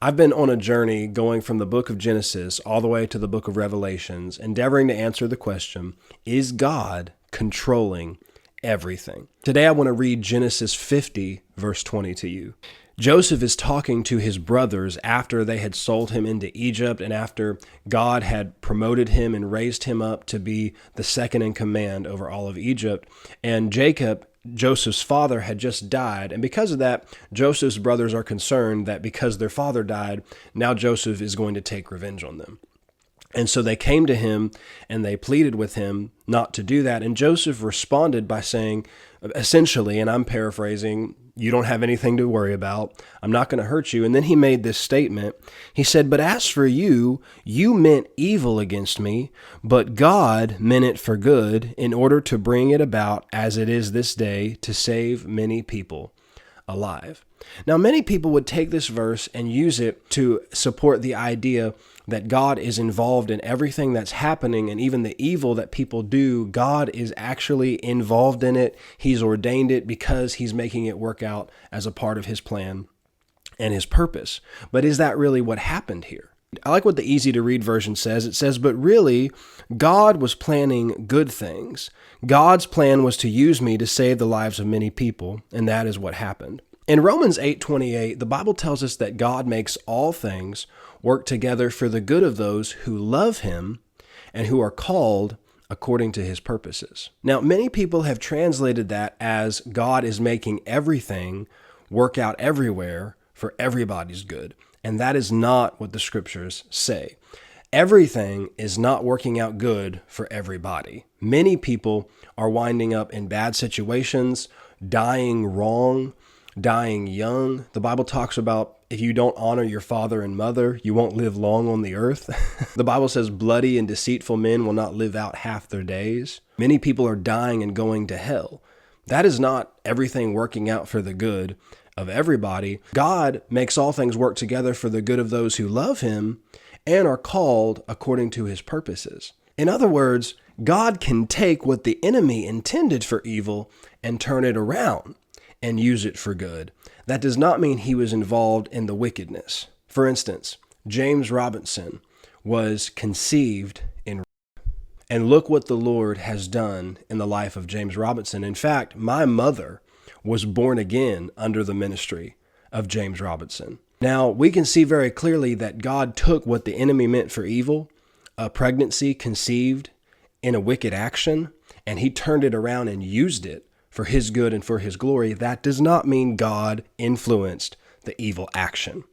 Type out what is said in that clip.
I've been on a journey going from the book of Genesis all the way to the book of Revelations, endeavoring to answer the question, is God controlling everything? Today I want to read Genesis 50, verse 20 to you. Joseph is talking to his brothers after they had sold him into Egypt and after God had promoted him and raised him up to be the second in command over all of Egypt. And Jacob, Joseph's father, had just died. And because of that, Joseph's brothers are concerned that because their father died, now Joseph is going to take revenge on them. And so they came to him and they pleaded with him not to do that. And Joseph responded by saying, essentially, and I'm paraphrasing, you don't have anything to worry about. I'm not going to hurt you. And then he made this statement. He said, but as for you, you meant evil against me, but God meant it for good in order to bring it about as it is this day to save many people alive. Now, many people would take this verse and use it to support the idea that God is involved in everything that's happening, and even the evil that people do, God is actually involved in it. He's ordained it because he's making it work out as a part of his plan and his purpose. But is that really what happened here? I like what the easy to read version says. It says, but really, God was planning good things. God's plan was to use me to save the lives of many people, and that is what happened. In Romans 8:28, the Bible tells us that God makes all things work together for the good of those who love him and who are called according to his purposes. Now, many people have translated that as God is making everything work out everywhere for everybody's good. And that is not what the scriptures say. Everything is not working out good for everybody. Many people are winding up in bad situations, dying wrong, dying young. The Bible talks about if you don't honor your father and mother, you won't live long on the earth. The Bible says bloody and deceitful men will not live out half their days. Many people are dying and going to hell. That is not everything working out for the good of everybody. God makes all things work together for the good of those who love him and are called according to his purposes. In other words, God can take what the enemy intended for evil and turn it around and use it for good. That does not mean he was involved in the wickedness. For instance, James Robinson was conceived in rape. And look what the Lord has done in the life of James Robinson. In fact, my mother was born again under the ministry of James Robinson. Now, we can see very clearly that God took what the enemy meant for evil, a pregnancy conceived in a wicked action, and he turned it around and used it for his good and for his glory. That does not mean God influenced the evil action.